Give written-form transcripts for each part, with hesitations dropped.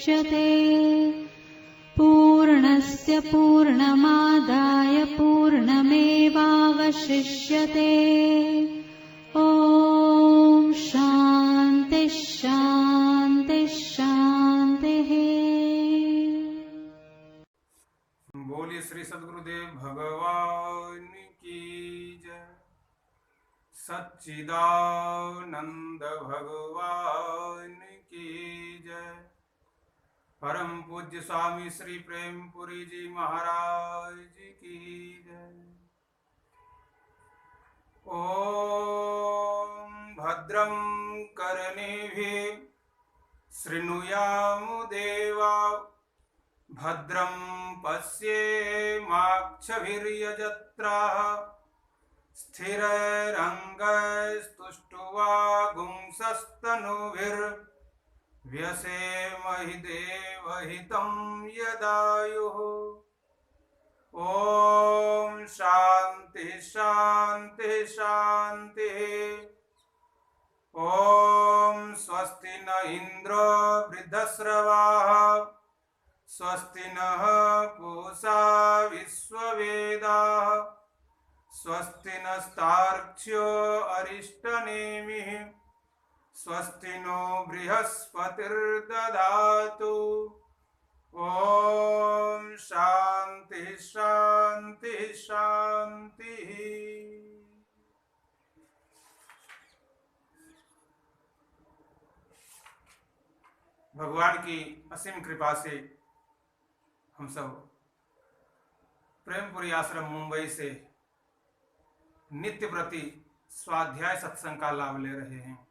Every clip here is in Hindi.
मुच्यते पूर्णस्य पूर्णमादाय पूर्णमेवावशिष्यते। ॐ शान्ति शान्ति शान्तिः। बोलिए श्री सद्गुरुदेव भगवान की जय। सच्चिदानंद भगवान की जय। परम पूज्य स्वामी श्री प्रेमपुरी जी महाराज की जय। ओम भद्रं कर्णेभिः शृणुयाम देवा भद्रं पश्येमाक्षभिर्यजत्राः स्थिरैरङ्गैस्तुष्ट्वा देवहितं यदायुः। ॐ शान्ति शान्ति शान्तिः। ॐ स्वस्ति न इन्द्रो वृद्धश्रवाः स्वस्ति नः पूषा विश्ववेदाः स्वस्ति नस्तार्क्ष्यो अरिष्टनेमिः स्वस्ति नो बृहस्पतिर्दधातु। ॐ शान्ति शान्ति शान्तिः। भगवान की असीम कृपा से हम सब प्रेमपुरी आश्रम मुंबई से नित्य प्रति स्वाध्याय सत्संग का लाभ ले रहे हैं।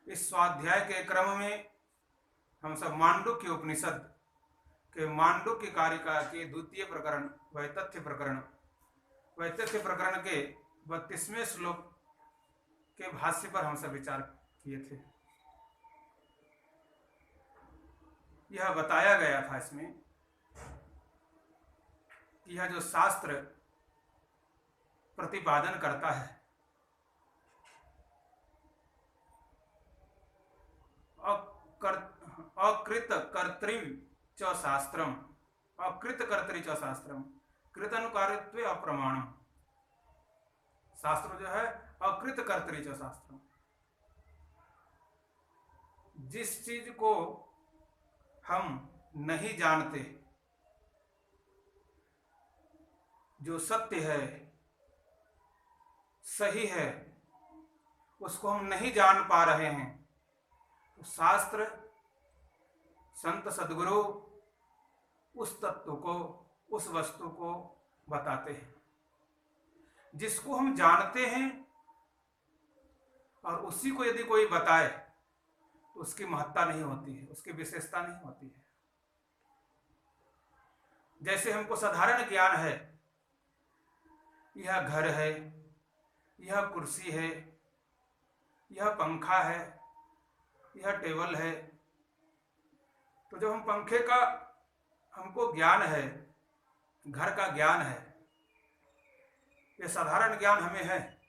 इस स्वाध्याय के क्रम में हम सब मांडुक्य उपनिषद के मांडुक्य कारिका के द्वितीय प्रकरण वैतथ्य प्रकरण के 32वें श्लोक के भाष्य पर हम सब विचार किए थे। यह बताया गया था इसमें कि यह जो शास्त्र प्रतिपादन करता है अकृत कर्तृ च शास्त्रम अकृत कर्तृ च शास्त्रम कृतनुकारित्वे अप्रमाणम। शास्त्र जो है अकृत कर्तृ च शास्त्रम, जिस चीज को हम नहीं जानते, जो सत्य है सही है उसको हम नहीं जान पा रहे हैं, तो शास्त्र संत सद्गुरु उस तत्व को उस वस्तु को बताते हैं। जिसको हम जानते हैं और उसी को यदि कोई बताए तो उसकी महत्ता नहीं होती है, उसकी विशेषता नहीं होती है। जैसे हमको साधारण ज्ञान है, यह घर है, यह कुर्सी है, यह पंखा है, यह टेबल है, तो जब हम पंखे का हमको ज्ञान है, घर का ज्ञान है, यह साधारण ज्ञान हमें है,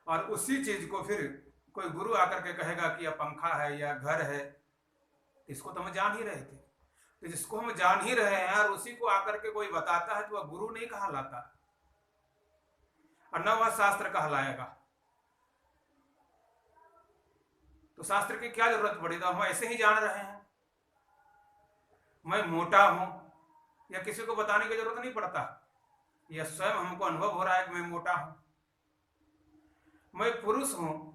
और उसी चीज को फिर कोई गुरु आकर के कहेगा कि यह पंखा है या घर है, इसको तो हम जान ही रहे थे। तो जिसको हम जान ही रहे हैं और उसी को आकर के कोई बताता है तो वह गुरु नहीं कहलाता और न वह शास्त्र कहलाएगा। तो शास्त्र की क्या जरूरत पड़ी? तो हम ऐसे ही जान रहे हैं। मैं मोटा हूं या किसी को बताने की जरूरत नहीं पड़ता, यह स्वयं हमको अनुभव हो रहा है कि मैं मोटा हूं। मैं पुरुष हूं,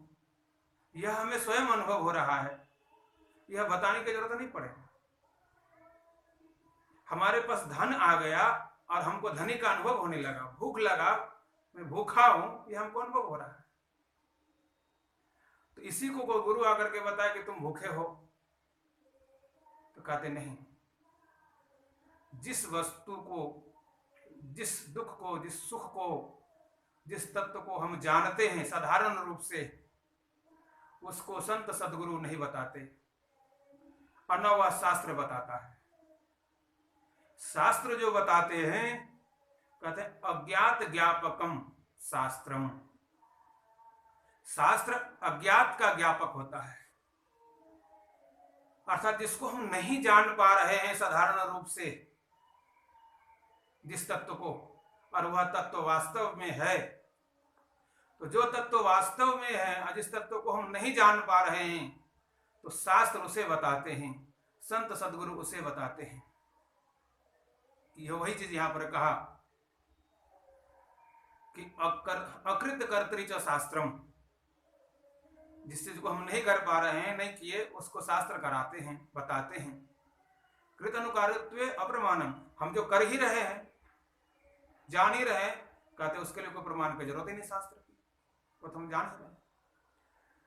यह हमें स्वयं अनुभव हो रहा है, यह बताने की जरूरत नहीं पड़ेगी। हमारे पास धन आ गया और हमको धनी का अनुभव होने लगा, भूख लगा, मैं भूखा हूं, यह हमको अनुभव हो रहा है। तो इसी को कोई गुरु आकर के बताए कि तुम भूखे हो, तो कहते नहीं। जिस वस्तु को, जिस दुख को, जिस सुख को, जिस तत्व को हम जानते हैं साधारण रूप से, उसको संत सद्गुरु नहीं बताते, और न वह शास्त्र बताता है। शास्त्र जो बताते हैं कहते हैं अज्ञात ज्ञापकम शास्त्रम। शास्त्र अज्ञात का ज्ञापक होता है। अर्थात जिसको हम नहीं जान पा रहे हैं साधारण रूप से, जिस तत्व को, और वह तत्व वास्तव में है, तो जो तत्व वास्तव में है और जिस तत्व को हम नहीं जान पा रहे हैं, तो शास्त्र उसे बताते हैं, संत सदगुरु उसे बताते हैं। यह वही चीज यहां पर कहा कि अकृत कर्तरी च शास्त्रम, जिस चीज को हम नहीं कर पा रहे हैं, नहीं किए, उसको शास्त्र कराते हैं, बताते हैं। कृत अनुकारित्वे अप्रमाणम, हम जो कर ही रहे हैं, जान ही रहे हैं, कहते उसके लिए कोई प्रमाण की जरूरत ही नहीं शास्त्र की, वो तो हम जान ही रहे हैं।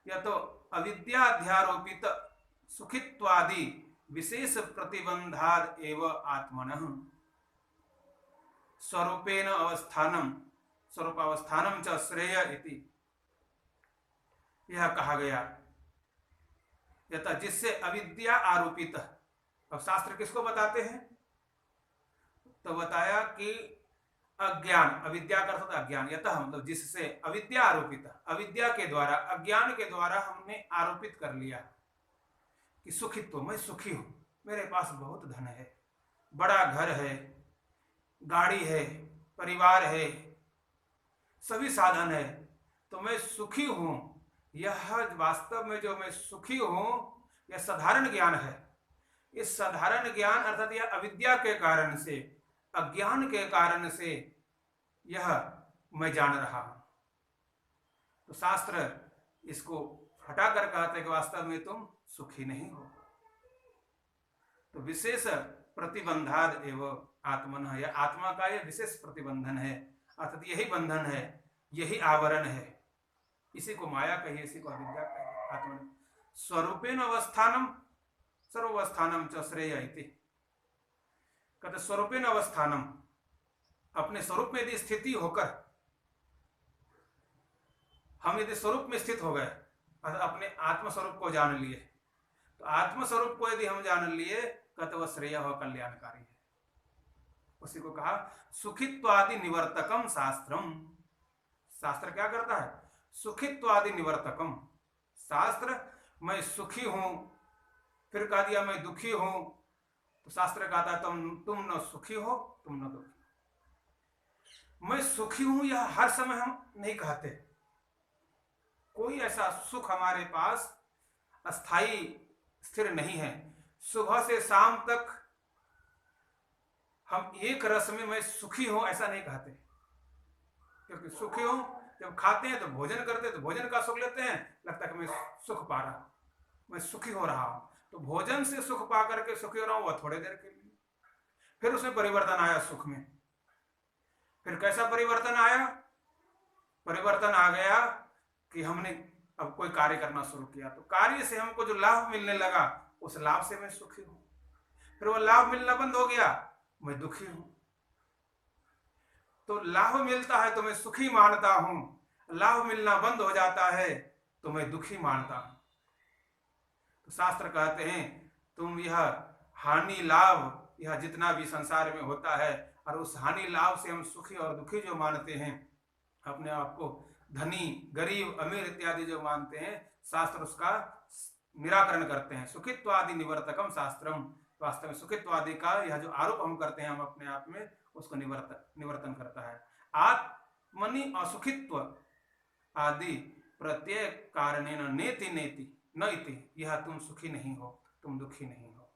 या तो अविद्याध्यारोपित सुखित्वादि विशेष प्रतिबंधाद एव आत्मनः स्वरूपेण अवस्थानम स्वरूपावस्थानम च श्रेय इति, यह कहा गया। यथा जिससे अविद्या आरोपित, अब शास्त्र किसको बताते हैं, तो बताया कि अज्ञान, अविद्या का अर्थ अज्ञान, यथा मतलब जिससे अविद्या आरोपित, अविद्या के द्वारा, अज्ञान के द्वारा हमने आरोपित कर लिया कि सुखित्व, मैं सुखी हूं, मेरे पास बहुत धन है, बड़ा घर है, गाड़ी है, परिवार है, सभी साधन है, तो मैं सुखी हूं। यह वास्तव में जो मैं सुखी हूं, यह साधारण ज्ञान है। इस साधारण ज्ञान अर्थात यह अविद्या के कारण से, अज्ञान के कारण से यह मैं जान रहा हूं। तो शास्त्र इसको हटाकर कहते हैं कि वास्तव में तुम सुखी नहीं हो। तो विशेष प्रतिबंधाद एवं आत्मन, यह आत्मा का यह विशेष प्रतिबंधन है, अर्थात यही बंधन है, यही आवरण है। इसी को माया कहिए, इसी को अविद्या कहिए। आत्मा स्वरूपेण अवस्थानम सर्वस्थानम च श्रेय इति, कहते स्वरूपेण अवस्थानम, अपने स्वरूप में यदि स्थिति होकर, हम यदि स्वरूप में स्थित हो गए, अपने आत्मस्वरूप को जान लिए, तो आत्मस्वरूप को यदि हम जान लिए, कहते वह श्रेय हो, कल्याणकारी है। उसी को कहा सुखित्वादि निवर्तकम शास्त्रम। शास्त्र क्या करता है, सुखित्वादि निवर्तकम। शास्त्र मैं सुखी हूं, फिर कह दिया मैं दुखी हूं, तो शास्त्र कहता है तुम न सुखी हो, तुम न दुखी। मैं सुखी हूं यह हर समय हम नहीं कहते। कोई ऐसा सुख हमारे पास अस्थाई स्थिर नहीं है। सुबह से शाम तक हम एक रस में मैं सुखी हूं ऐसा नहीं कहते, क्योंकि सुखी हूं जब खाते हैं तो भोजन करते हैं तो भोजन का सुख लेते हैं, लगता है कि मैं सुख पा रहा हूं, मैं सुखी हो रहा हूं। तो भोजन से सुख पा करके सुखी हो रहा हूं, वह थोड़े देर के लिए, फिर उसमें परिवर्तन आया सुख में। फिर कैसा परिवर्तन आया, परिवर्तन आ गया कि हमने अब कोई कार्य करना शुरू किया, तो कार्य से हमको जो लाभ मिलने लगा, उस लाभ से मैं सुखी हूं। फिर वो लाभ मिलना बंद हो गया, मैं दुखी हूं। तो लाभ मिलता है तो मैं सुखी मानता हूं, लाभ मिलना बंद हो जाता है तो मैं दुखी मानता हूं। तो शास्त्र कहते हैं तुम यह हानि लाभ, यह जितना भी संसार में होता है, और उस हानि लाभ से हम सुखी और दुखी जो मानते हैं, अपने आप को धनी गरीब अमीर इत्यादि जो मानते हैं, शास्त्र उसका निराकरण करते हैं। सुखित्वादि निवर्तकम शास्त्रम, वास्तव में सुखित्वादि का यह जो आरोप हम करते हैं हम अपने आप में, उसको निवर्तन करता है। आत्मनि असुखित्व आदि प्रत्येक कारणेन नेति नेति न इति, यह तुम सुखी नहीं हो, तुम दुखी नहीं हो।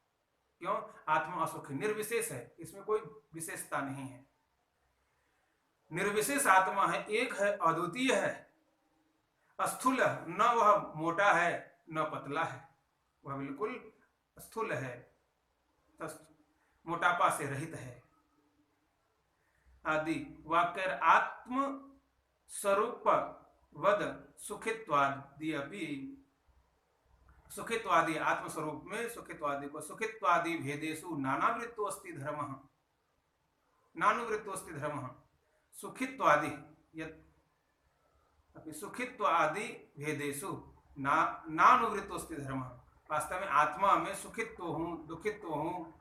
क्यों? आत्मा असुखी, निर्विशेष है, इसमें कोई विशेषता नहीं है, निर्विशेष आत्मा है, एक है, अद्वितीय है, स्थूल, न वह मोटा है न पतला है, वह बिल्कुल स्थूल है, मोटापा से रहित है। आदि वाक्य आत्म स्वरूप वद सुखित्वादि अपि, सुखित्वादि आत्मस्वरूप में सुखित्वादि को, सुखित्वादि भेदेषु नानावृत्तोऽस्ति धर्मः, नानुवृत्तोऽस्ति धर्मः, सुखित्वादि अपि सुखित्वादि भेदेषु नानुवृत्तोऽस्ति धर्मः। वास्तव में आत्मा में सुखित्व हूँ, दुखित्व हूँ,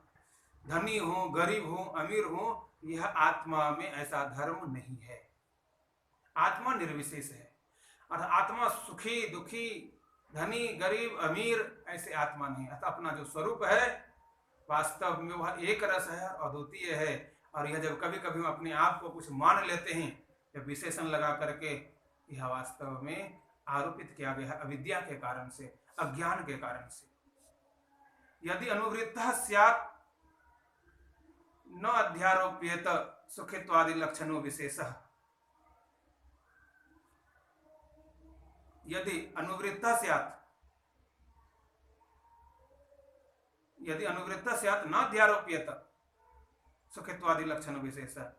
धनी हूँ, गरीब हूँ, अमीर हूँ, यह आत्मा में ऐसा धर्म नहीं है। आत्मा निर्विशेष है, और आत्मा सुखी दुखी धनी गरीब अमीर ऐसे आत्मा नहीं। अतः अपना जो स्वरूप है वास्तव में वह एक रस है, अद्वितीय है। और यह जब कभी कभी हम अपने आप को कुछ मान लेते हैं, जब विशेषण लगा करके, यह वास्तव में आरोपित किया गया है अविद्या के कारण से, अज्ञान के कारण से। यदि अनुवृत्तः स्यात् न अध्यारोप्येत सुखित्वादि लक्षणों विशेषः। यदि अनुवृत्तः स्यात्, यदि अनुवृत्तः स्यात् न अध्यारोप्येत सुखित्वादि लक्षणों विशेषः।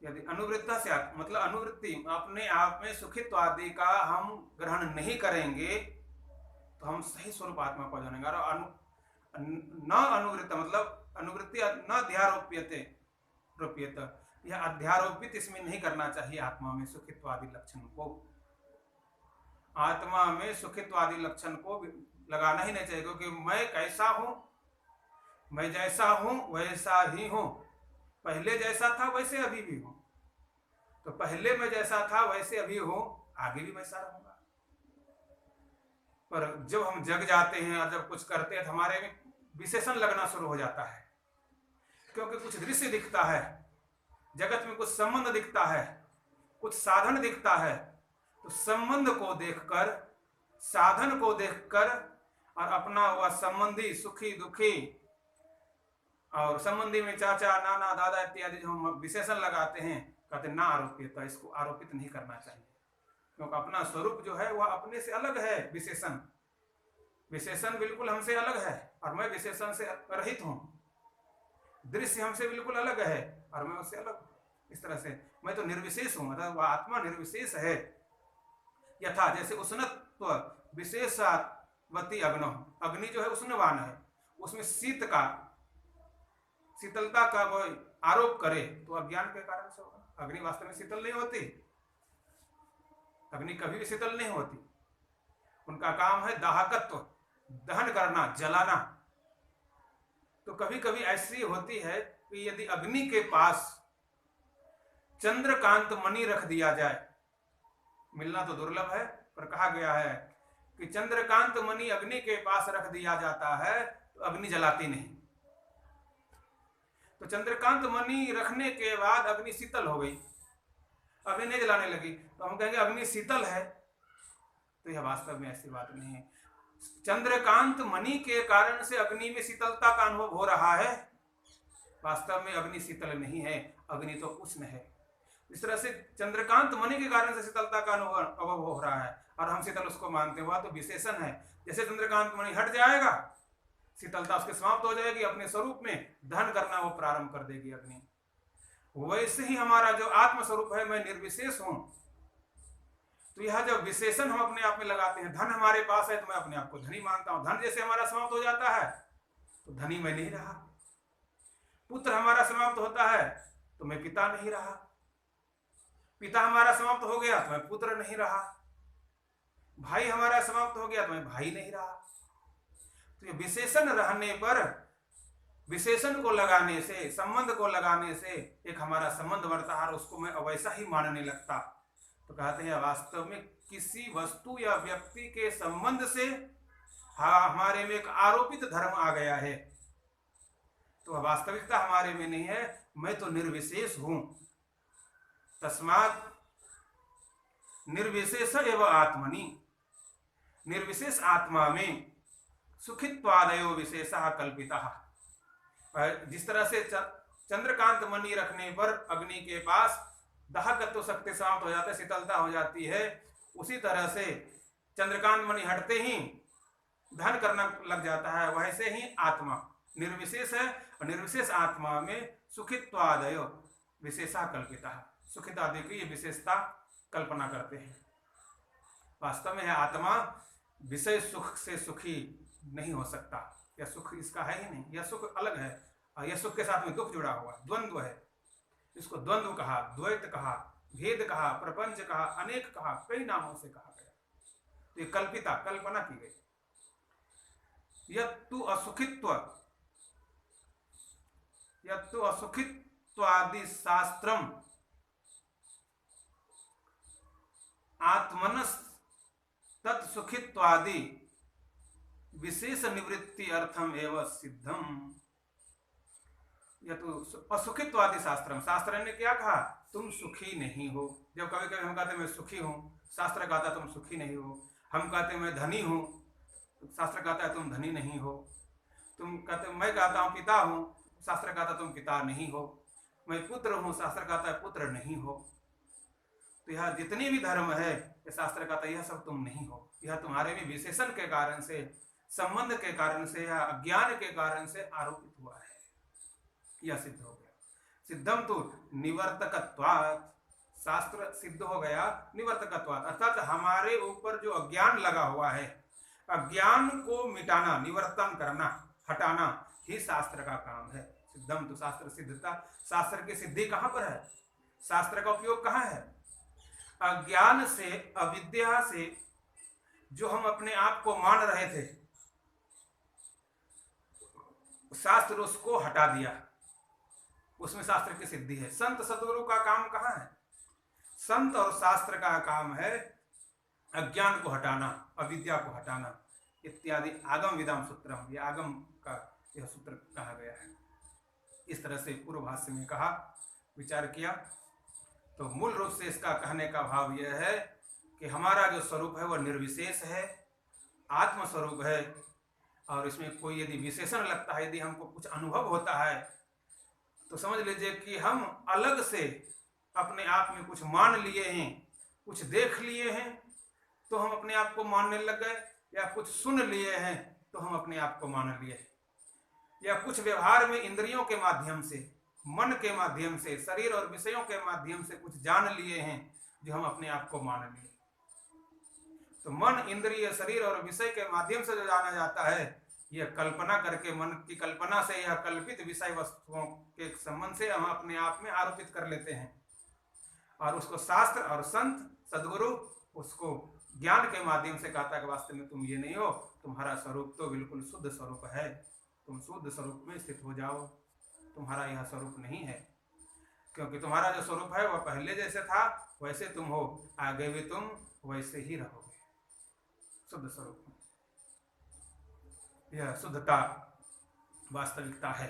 यदि अनुवृत्तः स्यात् मतलब अनुवृत्ति, अपने आप में सुखित्व आदि का हम ग्रहण नहीं करेंगे तो हम सही स्वरूप आत्मा को जानेंगे। और न अनुवृत्त मतलब अनुवृत्ति न अध्यारोप्यते रोप्यत, यह अध्यारोपित इसमें नहीं करना चाहिए आत्मा में सुखित्व आदि लक्षण को। आत्मा में सुखित्व आदि लक्षण को लगाना ही नहीं चाहिए, क्योंकि मैं कैसा हूं, मैं जैसा हूं वैसा ही हूं, पहले जैसा था वैसे अभी भी हूं। तो पहले मैं जैसा था वैसे अभी हूं, आगे भी वैसा रहूंगा। पर जब हम जग जाते हैं और जब कुछ करते हैं तो हमारे में विशेषण लगना शुरू हो जाता है, क्योंकि कुछ दृश्य दिखता है, जगत में कुछ संबंध दिखता है, कुछ साधन दिखता है, तो संबंध को देखकर, साधन को देखकर और अपना वह संबंधी सुखी दुखी और संबंधी में चाचा नाना दादा इत्यादि जो हम विशेषण लगाते हैं, कहते ना आरोपित, इसको आरोपित नहीं करना चाहिए, क्योंकि अपना स्वरूप जो है वह अपने से अलग है। विशेषण विशेषण बिल्कुल हमसे अलग है और मैं विशेषण से रहित हूं। दृश्य हमसे बिल्कुल अलग है और मैं उससे अलग हूं। इस तरह से मैं तो निर्विशेष हूं, मतलब वह आत्मा निर्विशेष है। यथा जैसे उष्णत्व विशेषावती अग्नो, अग्नि जो है उष्णवान है, उसमें शीतलता का वो आरोप करे तो अज्ञान के कारण से होगा। अग्नि वास्तव में शीतल नहीं होती, अग्नि कभी भी शीतल नहीं होती। उनका काम है दाहकत्व, दहन करना, जलाना। तो कभी कभी ऐसी होती है कि यदि अग्नि के पास चंद्रकांत मणि रख दिया जाए, मिलना तो दुर्लभ है पर कहा गया है कि चंद्रकांत मणि अग्नि के पास रख दिया जाता है तो अग्नि जलाती नहीं। तो चंद्रकांत मणि रखने के बाद अग्नि शीतल हो गई, अग्नि नहीं जलाने लगी, तो हम कहेंगे अग्नि शीतल है। तो यह वास्तव में ऐसी बात नहीं है। चंद्रकांत मणि के कारण से अग्नि में शीतलता का अनुभव हो रहा है, वास्तव में अग्नि शीतल नहीं है, अग्नि तो उष्ण है। इस तरह से चंद्रकांत मणि के कारण से शीतलता का अनुभव हो रहा है और हम शीतल उसको मानते हुआ तो विशेषण है। जैसे चंद्रकांत मणि हट जाएगा, शीतलता उसके समाप्त हो जाएगी, अपने स्वरूप में दहन करना वो प्रारंभ कर देगी अग्नि। वैसे ही हमारा जो आत्म स्वरूप है, मैं निर्विशेष हूं। तो यह जब विशेषण हम अपने आप में लगाते हैं, धन हमारे पास है तो मैं अपने आप को धनी मानता हूं, धन जैसे हमारा समाप्त हो जाता है तो धनी मैं नहीं रहा। पुत्र हमारा समाप्त होता है तो मैं पिता नहीं रहा, पिता हमारा समाप्त हो गया तो मैं पुत्र नहीं रहा, भाई हमारा समाप्त हो गया तो मैं भाई नहीं रहा। तो ये विशेषण रहने पर, विशेषण को लगाने से, संबंध को लगाने से एक हमारा संबंध बढ़ता है और उसको मैं वैसा ही मानने लगता। तो कहते हैं वास्तव में किसी वस्तु या व्यक्ति के संबंध से हमारे में एक आरोपित धर्म आ गया है, तो वास्तविकता हमारे में नहीं है। मैं तो निर्विशेष हूं, तस्मात् निर्विशेष एवं आत्मनि, निर्विशेष आत्मा में सुखित्वादयो विशेषः कल्पितः। जिस तरह से चंद्रकांत मणि रखने पर अग्नि के पास दाहकत्व शक्ति समाप्त हो जाता है, शीतलता हो जाती है, उसी तरह से चंद्रकांत मणि हटते ही धन करना लग जाता है। वैसे ही आत्मा निर्विशेष है और निर्विशेष आत्मा में सुखित्वादयो विशेषः कल्पितः, सुखित आदि की ये विशेषता कल्पना करते हैं। वास्तव में है आत्मा विषय सुख से सुखी नहीं हो सकता, यह सुख इसका है ही नहीं, यह सुख अलग है और यह सुख के साथ में दुख जुड़ा हुआ द्वंद्व है। इसको द्वंद्व कहा, द्वैत कहा, भेद kha, प्रपंच कहा, अनेक कहा, कई नामों से कहा गया। तो ये कल्पिता, कल्पना की गई। यत्तु असुखित्वादि शास्त्रम आत्मनस तत्सुखित्वादि विशेष निवृत्ति अर्थम एवं सिद्धम। यह तो असुखित्वादि शास्त्रम, शास्त्र ने क्या कहा, तुम सुखी नहीं हो। जब कभी कभी हम कहते मैं सुखी हूं, शास्त्र कहता तुम सुखी नहीं हो। हम कहते मैं धनी हूं, शास्त्र कहता है तुम धनी नहीं हो। तुम कहते मैं कहता हूं पिता हूं, शास्त्र कहता तुम पिता नहीं हो। मैं पुत्र हूं, शास्त्र कहता है पुत्र नहीं हो। तो यह जितनी भी धर्म है, यह शास्त्र कहता है यह सब तुम नहीं हो। यह तुम्हारे में विशेषण के कारण से, संबंध के कारण से या अज्ञान के कारण से आरोपित हुआ है। यह सिद्ध हो गया। सिद्धम तो निवर्तकत्वात्, शास्त्र सिद्ध हो गया निवर्तकत्वात्, अर्थात हमारे ऊपर जो अज्ञान लगा हुआ है, अज्ञान को मिटाना, निवर्तन करना, हटाना ही शास्त्र का काम है। सिद्धम तो शास्त्र सिद्धता, शास्त्र की सिद्धि कहां पर है, शास्त्र का उपयोग कहां है, अज्ञान से, अविद्या से जो हम अपने आप को मान रहे थे, शास्त्र उसको हटा दिया, उसमें शास्त्र की सिद्धि है। संत सद्गुरु का काम कहां है, संत और शास्त्र का काम है अज्ञान को हटाना, अविद्या को हटाना इत्यादि। आगम विदाम सूत्रम, यह आगम का यह सूत्र कहा गया है। इस तरह से पूर्व भाष्य में कहा, विचार किया। तो मूल रूप से इसका कहने का भाव यह है कि हमारा जो स्वरूप है वह निर्विशेष है, आत्म स्वरूप है। और इसमें कोई यदि विशेषण लगता है, यदि हमको कुछ अनुभव होता है, तो समझ लीजिए कि हम अलग से अपने आप में कुछ मान लिए हैं, कुछ देख लिए हैं तो हम अपने आप को मानने लग गए, या कुछ सुन लिए हैं तो हम अपने आप को मान लिए, या कुछ व्यवहार में इंद्रियों के माध्यम से, मन के माध्यम से, शरीर और विषयों के माध्यम से कुछ जान लिए हैं जो हम अपने आप को मान लिए। तो मन, इंद्रिय, शरीर और विषय के माध्यम से जो जाना जाता है, यह कल्पना करके, मन की कल्पना से, यह कल्पित विषय वस्तुओं के संबंध से हम अपने आप में आरोपित कर लेते हैं। और उसको शास्त्र और संत सद्गुरु उसको ज्ञान के माध्यम से कहता है कि वास्तव में तुम ये नहीं हो, तुम्हारा स्वरूप तो बिल्कुल शुद्ध स्वरूप है, तुम शुद्ध स्वरूप में स्थित हो जाओ, तुम्हारा यह स्वरूप नहीं है। क्योंकि तुम्हारा जो स्वरूप है वह पहले जैसे था वैसे तुम हो, आगे भी तुम वैसे ही रहोगे शुद्ध स्वरूप में। यह शुद्धता वास्तविकता है।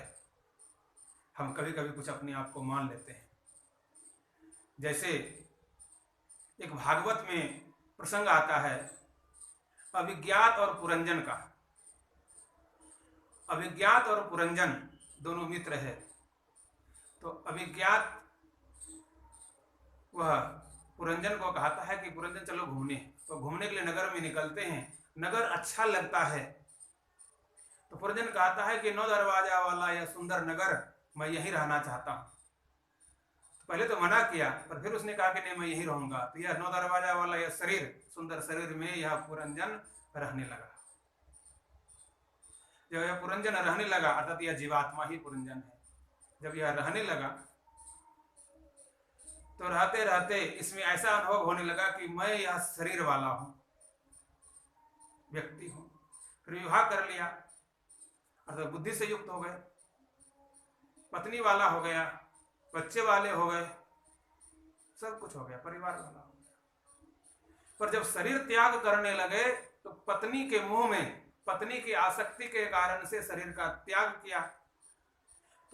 हम कभी कभी कुछ अपने आप को मान लेते हैं। जैसे एक भागवत में प्रसंग आता है अभिज्ञात और पुरंजन का। अभिज्ञात और पुरंजन दोनों मित्र है। तो अभिज्ञात वह पुरंजन को कहता है कि पुरंजन चलो घूमने। तो घूमने के लिए नगर में निकलते हैं। नगर अच्छा लगता है तो पुरंजन कहता है कि 9 दरवाजा वाला यह सुंदर नगर, मैं यहीं रहना चाहता हूँ। तो पहले तो मना किया, पर फिर उसने कहा कि नहीं मैं यहीं रहूंगा। तो यह 9 दरवाजा वाला यह शरीर, सुंदर शरीर में यह पुरंजन रहने लगा। जब यह पुरंजन रहने लगा, अर्थात यह जीवात्मा ही पुरंजन है, जब यह रहने लगा तो रहते रहते इसमें ऐसा अनुभव होने लगा कि मैं यह शरीर वाला हूं, व्यक्ति हूं। फिर विवाह कर लिया, अर्थात बुद्धि से युक्त हो गए, पत्नी वाला हो गया, बच्चे वाले हो गए, सब कुछ हो गया, परिवार वाला हो गया। पर जब शरीर त्याग करने लगे तो पत्नी के मुंह में, पत्नी की आसक्ति के कारण से शरीर का त्याग किया।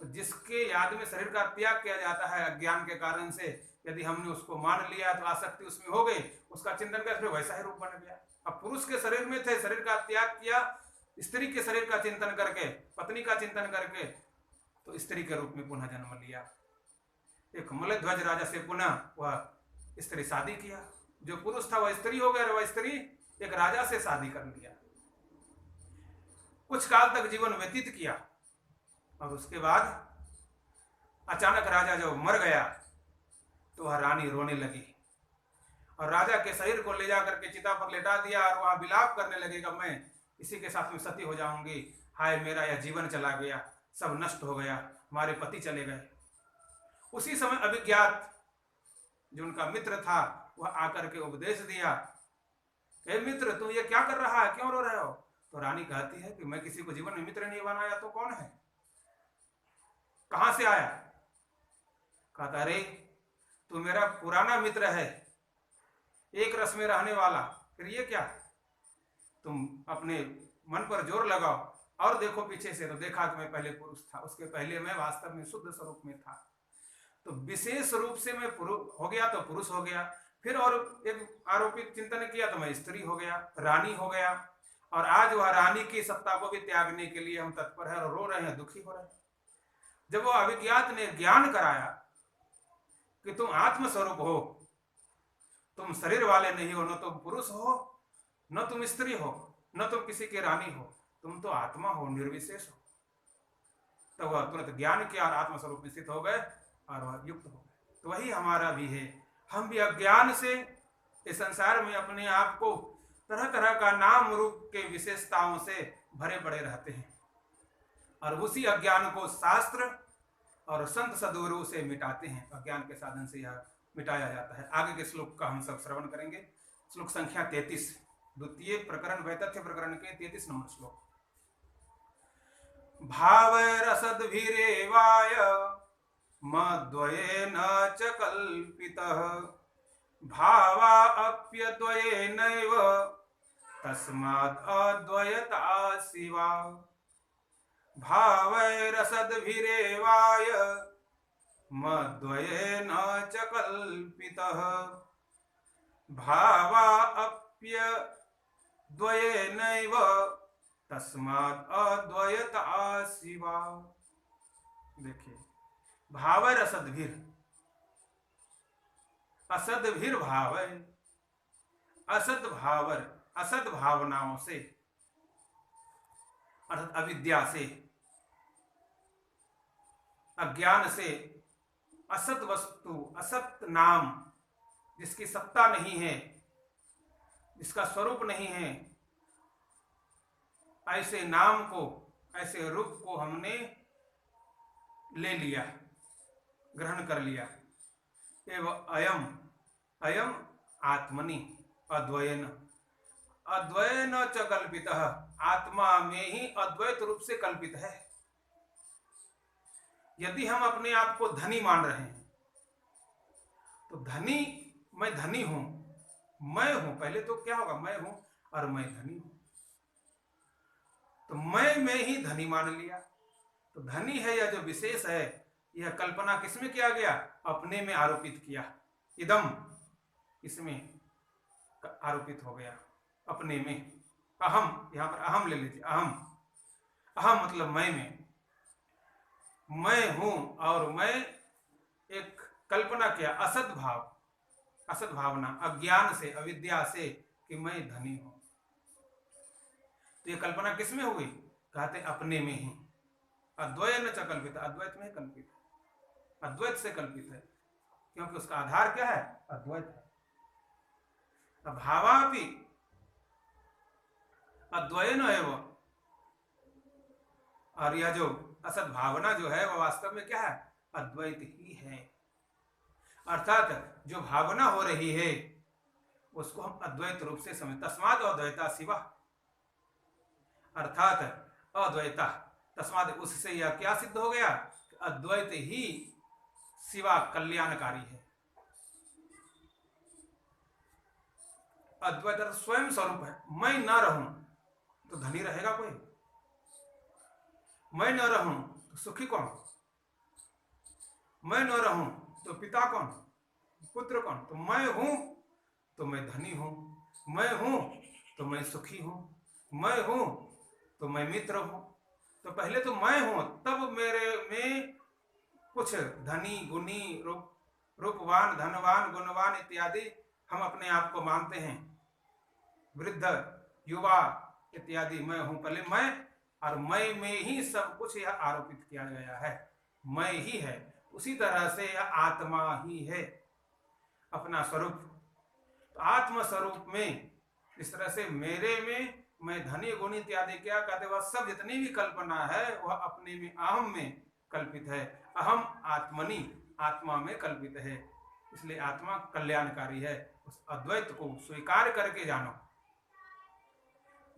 तो जिसके याद में शरीर का त्याग किया जाता है अज्ञान के कारण से, यदि हमने उसको मान लिया तो आसक्ति उसमें हो गई, उसका चिंतन कर फिर वैसा ही रूप बन गया। अब पुरुष के शरीर में थे, शरीर का त्याग किया, स्त्री के शरीर का चिंतन करके, पत्नी का चिंतन करके, तो स्त्री के रूप में पुनः जन्म लिया। एक मलध्वज राजा से पुनः वह स्त्री शादी किया। जो पुरुष था वह स्त्री हो गया, वह स्त्री एक राजा से शादी कर लिया। कुछ काल तक जीवन व्यतीत किया और उसके बाद अचानक राजा जब मर गया तो वह रानी रोने लगी और राजा के शरीर को ले जाकर के चिता पर लेटा दिया और वह विलाप करने लगेगा, मैं इसी के साथ में सती हो जाऊंगी, हाय मेरा यह जीवन चला गया, सब नष्ट हो गया, हमारे पति चले गए। उसी समय अभिज्ञात जो उनका मित्र था वह आकर के उपदेश दिया, हे मित्र तुम ये क्या कर रहा है, क्यों रो रहे हो? तो रानी कहती है कि मैं किसी को जीवन में मित्र नहीं बनाया तो कौन है, कहां से आया? कहता अरे तू मेरा पुराना मित्र है, एक रस में रहने वाला, फिर ये क्या? तुम अपने मन पर जोर लगाओ और देखो पीछे से, तो देखा कि मैं पहले पुरुष था, उसके पहले मैं वास्तव में शुद्ध स्वरूप में था। तो विशेष रूप से मैं पुरुष हो गया तो पुरुष हो गया, फिर और एक आरोपित चिंतन किया तो मैं स्त्री हो गया, रानी हो गया, और आज वह रानी की सत्ता को भी त्यागने के लिए हम तत्पर है और रो रहे हैं, दुखी हो रहे हैं। जब वो अविज्ञात ने ज्ञान कराया कि तुम आत्मस्वरूप हो, तुम शरीर वाले नहीं हो, न तुम पुरुष हो न तुम स्त्री हो न तुम किसी की रानी हो, तुम तो आत्मा हो, निर्विशेष हो, तो वह तुरंत ज्ञान किया और आत्मस्वरूप में स्थित हो गए और वह युक्त हो गए। तो वही हमारा भी है, हम भी अज्ञान से इस संसार में अपने आप को तरह तरह का नाम रूप के विशेषताओं से भरे पड़े रहते हैं, और उसी अज्ञान को शास्त्र और संत सद्गुरु से मिटाते हैं। अज्ञान के साधन से यह मिटाया जाता है। आगे के श्लोक का हम सब श्रवण करेंगे। श्लोक संख्या 33, द्वितीय प्रकरण वैतथ्य प्रकरण के 33 नंबर श्लोक। भाव रसद्भिरेवाय मद्वयेन च कल्पितः, भावा अप्यद्वयेनैव तस्मात् अद्वयता शिवा। भावैरसद्भिरेवाय मद्वयेन च कल्पितः, भावा अप्यद्वयेनैव तस्मात् अद्वयता शिवा। देखिए, भावर असद्भिर, असद्भिर भाव, असद भावर, असद भावनाओं से अर्थात अविद्या से, अज्ञान से, असत वस्तु, असत नाम, जिसकी सत्ता नहीं है, जिसका स्वरूप नहीं है, ऐसे नाम को, ऐसे रूप को हमने ले लिया, ग्रहण कर लिया। एवं अयम, अयम आत्मनि अद्वयन, अद्वयन च कल्पितः, आत्मा में ही अद्वैत रूप से कल्पित है। यदि हम अपने आप को धनी मान रहे हैं तो धनी, मैं धनी हूं, मैं हूं, पहले तो क्या होगा, मैं हूं और मैं धनी हूं, तो मैं में ही धनी मान लिया। तो धनी है यह जो विशेष है, यह कल्पना किसमें किया गया, अपने में आरोपित किया। इदम, इसमें आरोपित हो गया, अपने में। अहम, यहां पर अहम ले लीजिए, अहम, अहम मतलब मैं में, मैं हूं और मैं एक कल्पना किया, असद भाव, असद भावना, अज्ञान से, अविद्या से कि मैं धनी हूं। तो ये कल्पना किसमें हुई, कहते अपने में ही। अद्वैत न च कल्पित, अद्वैत में कल्पित है, अद्वैत से कल्पित है, क्योंकि उसका आधार क्या है, अद्वैत है। भावापि अद्वयन एवं, और यह जो असद भावना जो है वह वास्तव में क्या है, अद्वैत ही है। अर्थात जो भावना हो रही है उसको हम अद्वैत रूप से समझ, तस्मात् अद्वैता शिवा, अर्थात अद्वैता, तस्मात् उससे यह क्या सिद्ध हो गया, अद्वैत ही शिवा कल्याणकारी है। अद्वैत स्वयं स्वरूप है। मैं न रहूं तो धनी रहेगा कोई, मैं न रहूं तो सुखी कौन, मैं न रहूं तो पिता कौन, पुत्र कौन। तो मैं हूं तो मैं धनी हूं, मैं हूं तो मैं सुखी हूं, मैं हूं तो मैं मित्र हूं। तो पहले तो मैं हूं, तब मेरे में कुछ धनी, गुणी, रूपवान, धनवान, गुणवान इत्यादि हम अपने आप को मानते हैं, वृद्ध, युवा इत्यादि मैं हूं। पहले मैं, और मैं में ही सब कुछ यह आरोपित किया गया है, मैं ही है। उसी तरह से यह आत्मा ही है, अपना स्वरूप। तो आत्म स्वरूप में इस तरह से मेरे में मैं धनी, गुणी इत्यादि क्या कहते, वह सब जितनी भी कल्पना है वह अपने में, अहम में कल्पित है। अहम आत्मनि, आत्मा में कल्पित है, इसलिए आत्मा कल्याणकारी है। उस अद्वैत को स्वीकार करके जानो।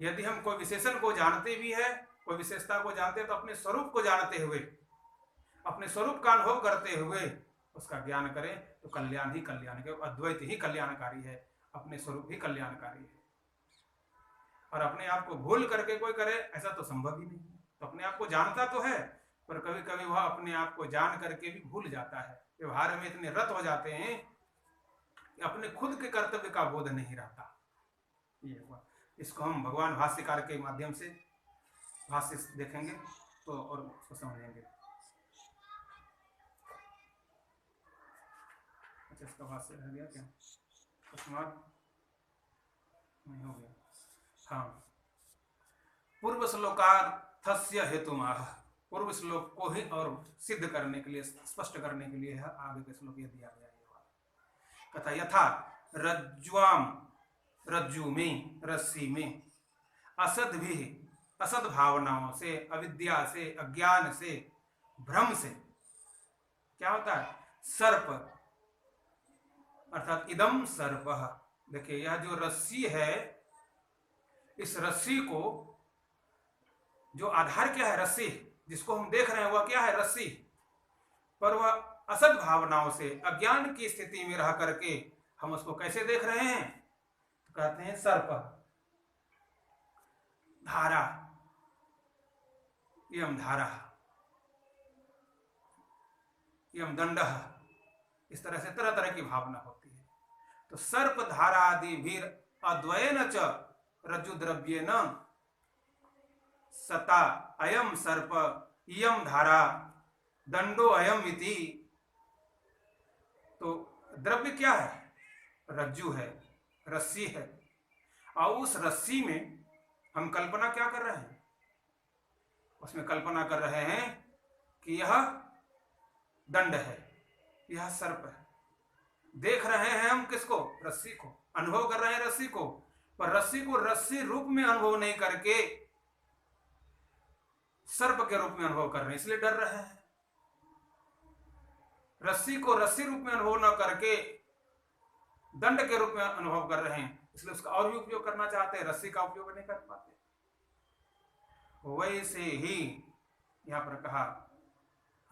यदि हम कोई विशेषण को जानते भी है, कोई विशेषता को जानते हैं, तो अपने स्वरूप को जानते हुए, अपने स्वरूप का अनुभव करते हुए उसका ज्ञान करें तो कल्याण ही कल्याण, अद्वैत ही कल्याणकारी है, अपने स्वरूप ही कल्याणकारी है। और अपने आप को भूल करके कोई करे, ऐसा तो संभव ही नहीं। तो अपने आप को जानता तो है, पर कभी कभी वह अपने आप को जान करके भी भूल जाता है। व्यवहार में इतने रत हो जाते हैं कि अपने खुद के कर्तव्य का बोध नहीं रहता। ये हुआ। इसको हम भगवान भाष्यकार के माध्यम से भाष्य देखेंगे तो और उसको समझेंगे। अच्छा, इसका भाष्य रह गया क्या? तस्मात् नहीं हो गया। हाँ, पूर्व श्लोकार्थस्य हेतुमाह, पूर्व श्लोक को ही और सिद्ध करने के लिए, स्पष्ट करने के लिए आगे के श्लोक ये दिया गया है। कथा यथा रज्ज्वाम, रज्जु में, रस्सी में, असद भी, असद भावनाओं से, अविद्या से, अज्ञान से, भ्रम से क्या होता है? सर्प, अर्थात इदम सर्प। देखिए, यह जो रस्सी है, इस रस्सी को जो आधार क्या है? रस्सी, जिसको हम देख रहे हैं वह क्या है? रस्सी। पर वह असद भावनाओं से, अज्ञान की स्थिति में रह करके हम उसको कैसे देख रहे हैं? तो कहते हैं सर्प, धारा, यम धारा, यम दंड, इस तरह से तरह तरह की भावना होती है। तो सर्प धारा आदि भी अद्वयन च रज्जु द्रव्य न सता अयम सर्प इयम धारा दंडो अयम इति। तो द्रव्य क्या है? रज्जु है, रस्सी है। और उस रस्सी में हम कल्पना क्या कर रहे हैं? उसमें कल्पना कर रहे हैं कि यह दंड है, यह सर्प है। देख रहे हैं हम किसको? रस्सी को। अनुभव कर रहे हैं रस्सी को, पर रस्सी को रस्सी रूप में अनुभव नहीं करके सर्प के रूप में अनुभव कर रहे हैं, इसलिए डर रहे हैं। रस्सी को रस्सी रूप में अनुभव न करके दंड के रूप में अनुभव कर रहे हैं, इसलिए उसका और भी उपयोग करना चाहते हैं, रस्सी का उपयोग नहीं कर पाते। वैसे ही यहां पर कहा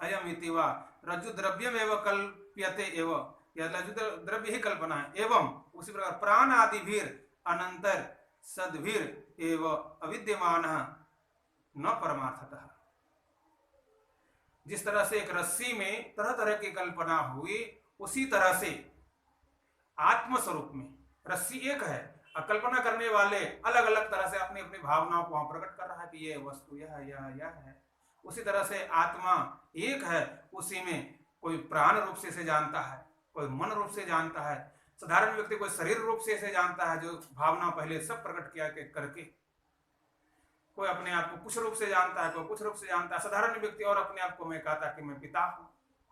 अयम इति वा रज्जु द्रव्यम एवं कल्प्यते एवं, यह रज्जु द्रव्य ही कल्पना है। एवं उसी प्रकार प्राण आदि भीर अनंतर सद्भीर एवं अविद्यमान न परमार्थतः। जिस तरह से एक रस्सी में तरह तरह की कल्पना हुई, उसी तरह से आत्मस्वरूप में रस्सी एक है और कल्पना करने वाले अलग अलग तरह से अपनी अपनी भावनाओं को वहां प्रकट कर रहा है कि ये वस्तु यह है। उसी तरह से आत्मा एक है, उसी में कोई प्राण रूप से इसे जानता है, कोई मन रूप से जानता है, साधारण व्यक्ति कोई शरीर रूप से इसे जानता है, जो भावना पहले सब प्रकट किया करके। कोई अपने आप को कुछ रूप से जानता है, कोई कुछ रूप से जानता है। साधारण व्यक्ति और अपने आप को मैं कहता कि मैं पिता हूं,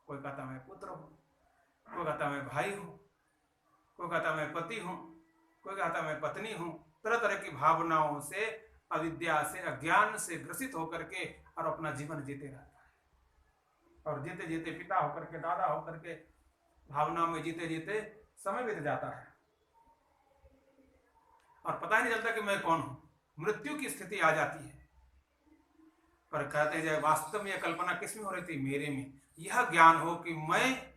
कोई कहता मैं पुत्र हूं, कोई कहता मैं भाई हूं, कोई कहता मैं पति हूं, कोई कहता मैं पत्नी हूं। तरह तरह की भावनाओं से, अविद्या से, अज्ञान से ग्रसित होकर के और अपना जीवन जीते रहता है। और जीते जीते पिता होकर के, दादा होकर के, भावना में जीते जीते समय बीत जाता है और पता ही नहीं चलता कि मैं कौन हूं। मृत्यु की स्थिति आ जाती है। पर कहते हैं वास्तव में यह कल्पना किसमें हो रही थी? मेरे में। यह ज्ञान हो कि मैं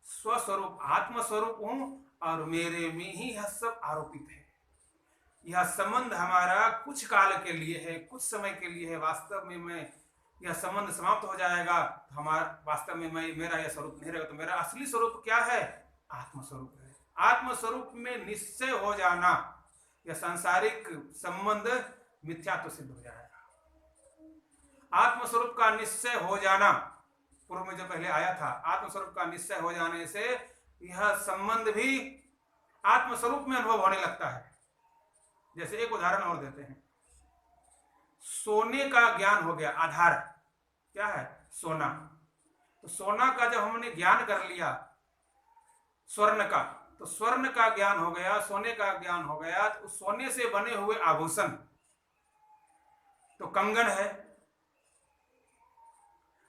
स्वस्वरूप आत्मस्वरूप हूं और मेरे में ही यह सब आरोपित है। यह संबंध हमारा कुछ काल के लिए है, कुछ समय के लिए है। वास्तव में मैं, यह संबंध समाप्त हो जाएगा तो हमारा वास्तव में मैं, मेरा यह स्वरूप नहीं रहेगा। तो मेरा असली स्वरूप क्या है? आत्मस्वरूप है। आत्मस्वरूप में निश्चय हो जाना, यह सांसारिक संबंध मिथ्या तो सिद्ध हो जाएगा। आत्मस्वरूप का निश्चय हो जाना, पूर्व में जो पहले आया था, आत्मस्वरूप का निश्चय हो जाने से यह संबंध भी आत्मस्वरूप में अनुभव होने लगता है। जैसे एक उदाहरण और देते हैं। सोने का ज्ञान हो गया, आधार क्या है? सोना। तो सोना का जब हमने ज्ञान कर लिया, स्वर्ण का, तो स्वर्ण का ज्ञान हो गया, सोने का ज्ञान हो गया, तो सोने से बने हुए आभूषण, तो कंगन है,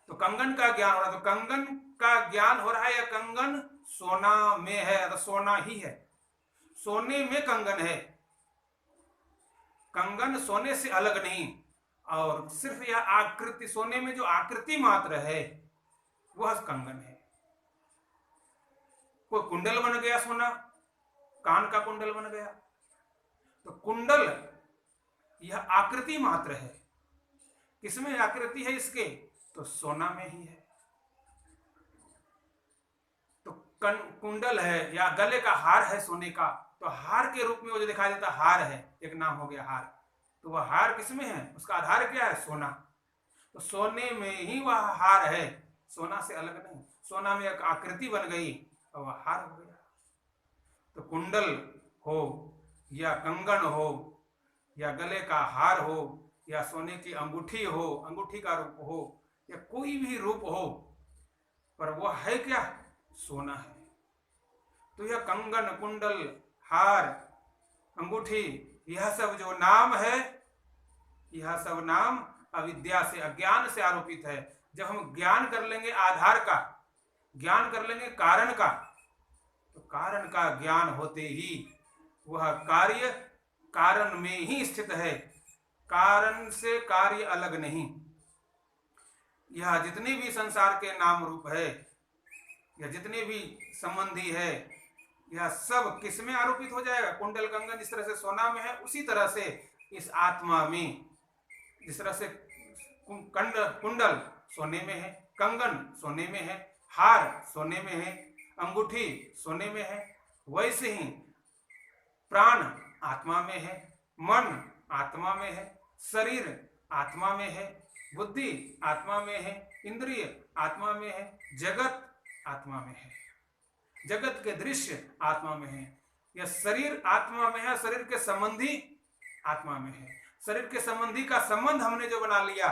तो कंगन का ज्ञान हो रहा है। तो कंगन का ज्ञान हो रहा है या कंगन सोना में है, तो सोना ही है। सोने में कंगन है, कंगन सोने से अलग नहीं। और सिर्फ यह आकृति, सोने में जो आकृति मात्र है वह कंगन है। कोई कुंडल बन गया सोना, कान का कुंडल बन गया, तो कुंडल यह आकृति मात्र है। किसमें आकृति है इसके? तो सोना में ही है। तो कुंडल है या गले का हार है सोने का, तो हार के रूप में वो जो दिखाई देता हार है, एक नाम हो गया हार। तो वह हार किसमें है? उसका आधार क्या है? सोना। तो सोने में ही वह हार है, सोना से अलग नहीं। सोना में एक आकृति बन गई और वह हार हो गया। तो कुंडल हो या कंगन हो या गले का हार हो या सोने की अंगूठी हो, अंगूठी का रूप हो या कोई भी रूप हो, पर वह है क्या? सोना है। तो यह कंगन, कुंडल, हार, अंगूठी, यह सब जो नाम है, यह सब नाम अविद्या से, अज्ञान से आरोपित है। जब हम ज्ञान कर लेंगे आधार का, ज्ञान कर लेंगे कारण का, तो कारण का ज्ञान होते ही वह कार्य कारण में ही स्थित है, कारण से कार्य अलग नहीं। यह जितने भी संसार के नाम रूप है या जितने भी संबंधी है, यह सब किस में आरोपित हो जाएगा? कुंडल कंगन जिस तरह से सोना में है, उसी तरह से इस आत्मा में, जिस तरह से कुंडल सोने में है, कंगन सोने में है, हार सोने में है, अंगूठी सोने में है, वैसे ही प्राण आत्मा में है, मन आत्मा में है, शरीर आत्मा में है, बुद्धि आत्मा में है, इंद्रिय आत्मा में है, जगत आत्मा में है, जगत के दृश्य आत्मा में है। यह शरीर आत्मा में है, शरीर के संबंधी आत्मा में है। शरीर के संबंधी का संबंध हमने जो बना लिया,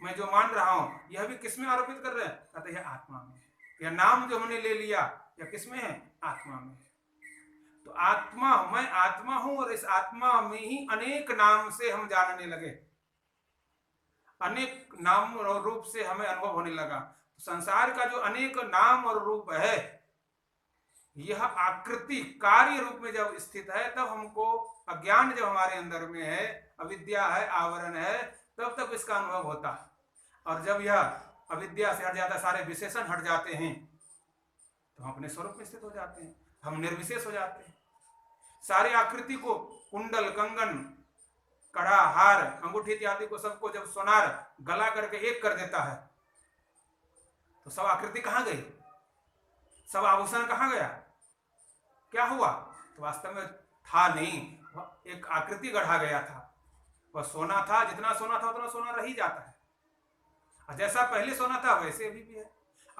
मैं जो मान रहा हूं, यह भी किसमें आरोपित कर रहे हैं? कहते हैं आत्मा में है। यह नाम जो हमने ले लिया, यह किसमें है? आत्मा में है। तो आत्मा, मैं आत्मा हूं और इस आत्मा में ही अनेक नाम से हम जानने लगे, अनेक नाम और रूप से हमें अनुभव होने लगा। तो संसार का जो अनेक नाम और रूप है, यह आकृति कार्य रूप में जब स्थित है, तब हमको अज्ञान जब हमारे अंदर में है, अविद्या है, आवरण है, तब तक इसका अनुभव होता है। और जब यह अविद्या से हट जाता है, सारे विशेषण हट जाते हैं, तो हम अपने स्वरूप में स्थित हो जाते हैं, हम निर्विशेष हो जाते हैं। सारी आकृति को, कुंडल, कंगन, कड़ा, हार, अंगूठी इत्यादि को सबको जब सोनार गला करके एक कर देता है, तो सब आकृति कहां गई? सब आभूषण कहां गया? क्या हुआ? तो वास्तव में था नहीं, एक आकृति गढ़ा गया था। वह सोना था, जितना सोना था उतना सोना रह ही जाता है, और जैसा पहले सोना था वैसे अभी भी है।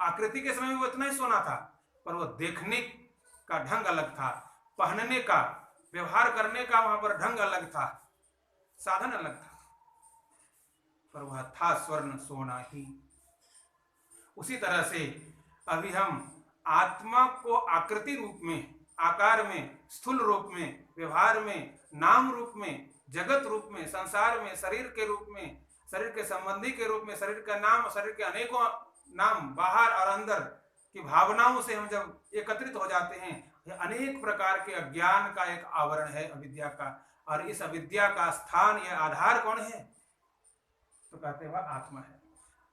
आकृति के समय में वो इतना ही सोना था, पर वो देखने का ढंग अलग था, पहनने का, व्यवहार करने का वहां पर ढंग अलग था, साधन अलग था, पर वह था स्वर्ण सोना ही। उसी तरह से अभी हम आत्मा को आकृति रूप में, आकार में, स्थूल रूप में, व्यवहार में, नाम रूप में, जगत रूप में, संसार में, शरीर के रूप में, शरीर के संबंधी के रूप में, शरीर का नाम, शरीर के अनेकों नाम, बाहर और अंदर की भावनाओं से हम जब एकत्रित हो जाते हैं, यह अनेक प्रकार के अज्ञान का एक आवरण है, अविद्या का। और इस अविद्या का स्थान या आधार कौन है? तो कहते हैं वह आत्मा है।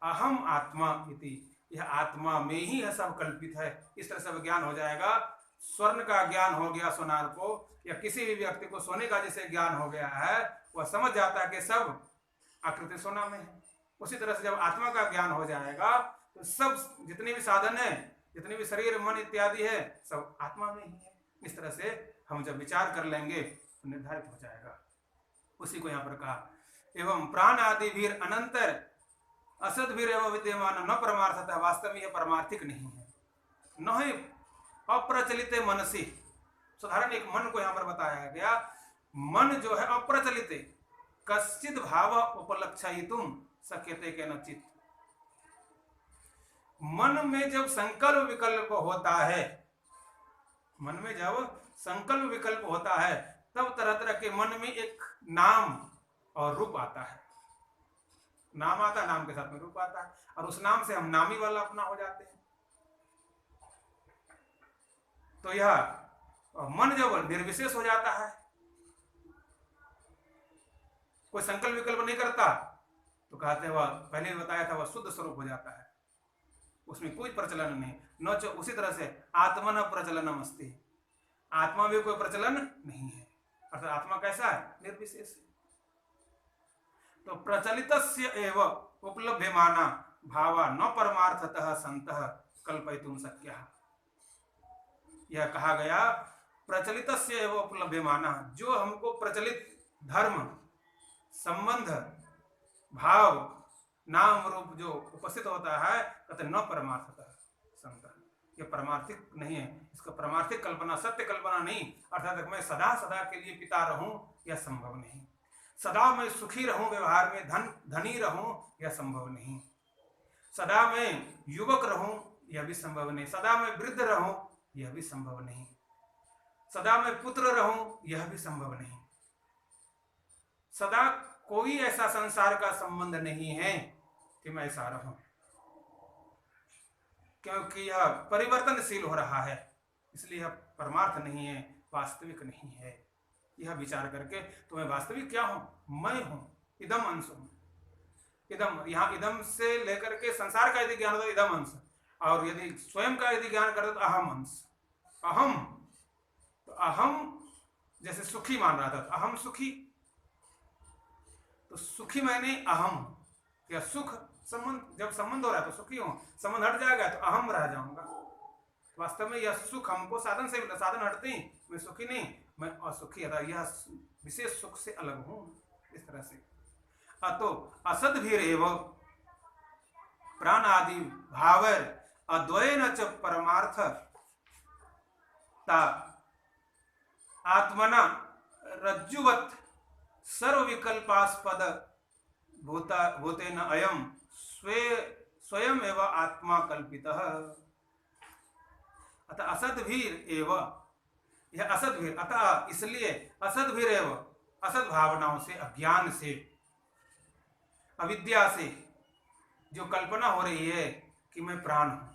अहम आत्मा इति, यह आत्मा में ही यह सब कल्पित है। इस तरह से ज्ञान हो जाएगा। स्वर्ण का ज्ञान हो गया सोनार को, या किसी भी व्यक्ति को सोने का जैसे ज्ञान हो गया है, वह समझ जाता है कि सब आकृति सोना में है। उसी तरह से जब आत्मा का ज्ञान हो जाएगा, तो सब जितने भी साधन है, जितने भी शरीर, मन इत्यादि है, सब आत्मा में ही है। इस तरह से हम जब विचार कर लेंगे तो निर्धारित हो जाएगा। उसी को यहाँ पर कहा, एवं प्राण आदि भीर अनंतर असद भीर एवं विद्यमान न परमार्थतः, वास्तव में यह परमार्थिक नहीं है, न ही अप्रचलित मनसी। साधारण एक मन को यहाँ पर बताया गया। मन जो है अप्रचलित, कश्चित भाव उपलक्षयितुम शक्यते केनचित्। मन में जब संकल्प विकल्प होता है, मन में जब संकल्प विकल्प होता है, तब तरह तरह के मन में एक नाम और रूप आता है। नाम आता है, नाम के साथ में रूप आता है, और उस नाम से हम नामी वाला अपना हो जाते हैं। तो यह मन जब निर्विशेष हो जाता है, कोई संकल्प विकल्प नहीं करता, तो कहते हैं वह, पहले भी बताया था, वह शुद्ध स्वरूप हो जाता है, उसमें कोई प्रचलन नहीं। न उसी तरह से आत्मन प्रचलनम अस्ति, आत्मा में कोई प्रचलन नहीं है। अर्थात आत्मा कैसा है? निर्विशेष है। तो प्रचलितस्य एव उपलभ्यमाना भावा न परमार्थतः संतः कल्पयितुं शक्यः। यह कहा गया प्रचलितस्य एव उपलभ्यमाना, जो हमको प्रचलित धर्म, संबंध, भाव, नाम रूप जो उपस्थित होता है, कहते न परमार्थतः संतः, यह परमार्थिक नहीं है, इसका परमार्थिक कल्पना, सत्य कल्पना नहीं। अर्थात मैं सदा सदा के लिए पिता रहूं, यह संभव नहीं। सदा मैं सुखी रहूं, व्यवहार में धनी रहूं, यह संभव नहीं। सदा मैं युवक रहूं, यह भी संभव नहीं। सदा मैं वृद्ध रहूं, यह भी संभव नहीं। सदा मैं पुत्र रहूं, यह भी संभव नहीं। सदा कोई ऐसा संसार का संबंध नहीं है कि मैं ऐसा रहूं, क्योंकि यह परिवर्तनशील हो रहा है, इसलिए यह परमार्थ नहीं है, वास्तविक नहीं है। यह विचार करके तो मैं वास्तविक क्या हूं? मैं हूं, इदम अंश हूं। इदम, यहां इदम से लेकर के संसार का यदि ज्ञान हो तो इदम अंश, और यदि स्वयं का यदि ज्ञान करते तो अहम अंश। अहम, तो अहम जैसे सुखी मान रहा था, तो अहम सुखी, तो सुखी मैंने अहम, या सुख संबंध, जब संबंध हो रहा है तो सुखी हूं, संबंध हट जाएगा तो अहम रह जाऊंगा। वास्तव में यह सुख हमको साधन से मिला, साधन हटते ही मैं सुखी नहीं, मैं असुखी, यह विशेष सुख से अलग हूं। इस तरह से अतो असद भी रेव प्राण आदि भावर अद्वयन च परमार्थ ता आत्मना रज्जुवत सर्व विकल्पास्पद भूतेन अयम स्वयं एव आत्मा कल्पितः। अतः असद्भीर एव, यह असद्भीर, अतः इसलिए असद्भीर एव, असद भावनाओं से, अज्ञान से, अविद्या से जो कल्पना हो रही है कि मैं प्राण हूं,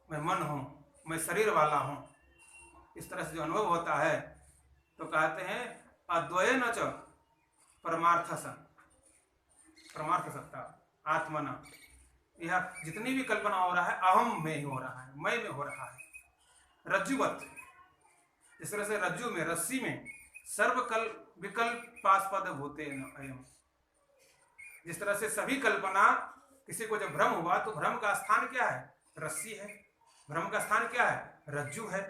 मैं मन हूं, मैं शरीर वाला हूं, इस तरह से जो अनुभव होता है, तो कहते हैं अद्वयन च परमार्थ सत्ता आत्मना, यह जितनी भी कल्पना हो रहा है अहम में ही हो रहा है, मैं में हो रहा है। रज्जुवत, इस तरह से रज्जु में, रस्सी में सर्वकल विकल्पास्पद भूते अयम, जिस तरह से सभी कल्पना, किसी को जब भ्रम हुआ तो भ्रम का स्थान क्या है? रस्सी है। भ्रम का स्थान क्या है? रज्जु है।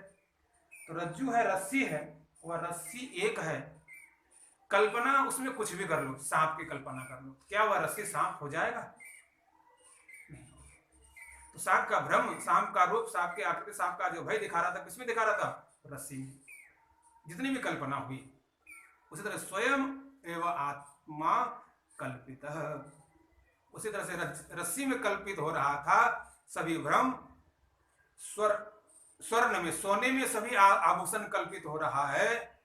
तो रज्जु है, रस्सी है, वह रस्सी एक है। कल्पना उसमें कुछ भी कर लो, सांप की कल्पना कर लो, क्या वह रस्सी सांप हो जाएगा? नहीं। तो सांप का भ्रम, सांप का रूप, सांप की आकृति, सांप का जो भय दिखा रहा था, किसमें दिखा रहा था? रस्सी में। जितनी भी कल्पना हुई, उसी तरह स्वयं एवं आत्मा कल्पित, उसी तरह से रस्सी में कल्पित हो रहा था सभी भ्रम। स्वर्ण में, सोने में सभी आभूषण कल्पित हो रहा है,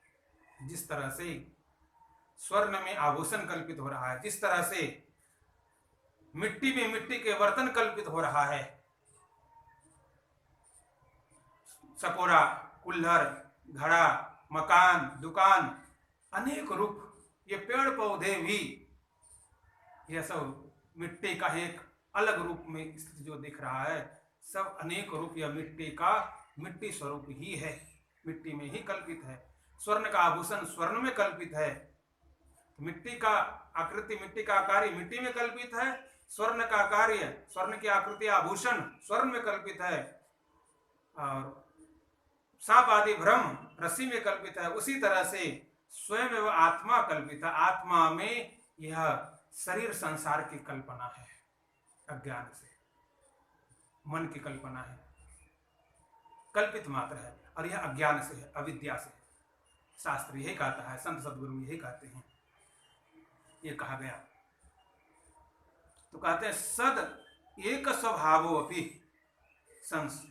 जिस तरह से स्वर्ण में आभूषण कल्पित हो रहा है, जिस तरह से मिट्टी में मिट्टी के बर्तन कल्पित हो रहा है, सकोरा, कुल्हड़, घड़ा, मकान, दुकान, अनेक रूप, ये पेड़ पौधे भी, यह सब मिट्टी का एक अलग रूप में स्थित जो दिख रहा है, सब अनेक रूप यह मिट्टी का, मिट्टी स्वरूप ही है, मिट्टी में ही कल्पित है। स्वर्ण का आभूषण स्वर्ण में कल्पित है, मिट्टी का आकृति, मिट्टी का कार्य मिट्टी में कल्पित है, स्वर्ण का कार्य, स्वर्ण की आकृति, आभूषण स्वर्ण में कल्पित है, और सांप आदि भ्रम रस्सी में कल्पित है। उसी तरह से स्वयं एवं आत्मा कल्पित है। आत्मा में यह शरीर संसार की कल्पना है, अज्ञान से, मन की कल्पना है, कल्पित मात्र है, और यह अज्ञान से है, अविद्या से है। शास्त्र यही कहता है, संत सद्गुरु यही कहते हैं, ये कहा गया। तो कहते हैं सद एक स्वभावो अपि संस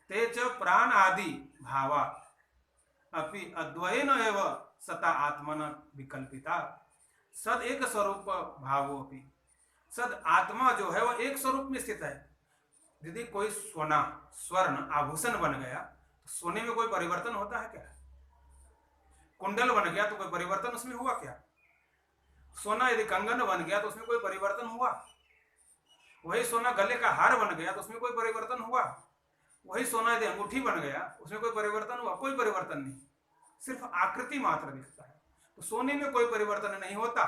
ते च प्राण आदि भावा अपि अद्वयेन एव सता आत्मन विकल्पिता। सद एक स्वरूप भावो अपि, सद आत्मा जो है वह एक स्वरूप में स्थित है। यदि कोई सोना, स्वर्ण आभूषण बन गया तो सोने में कोई परिवर्तन होता है क्या? कुंडल बन गया तो कोई परिवर्तन उसमें हुआ क्या? सोना यदि कंगन बन गया तो उसमें कोई परिवर्तन हुआ? वही सोना गले का हार बन गया तो उसमें कोई परिवर्तन हुआ? वही सोना यदि अंगूठी बन गया उसमें कोई परिवर्तन हुआ? कोई परिवर्तन नहीं, सिर्फ आकृति मात्र दिखता है। तो सोने में कोई परिवर्तन नहीं होता,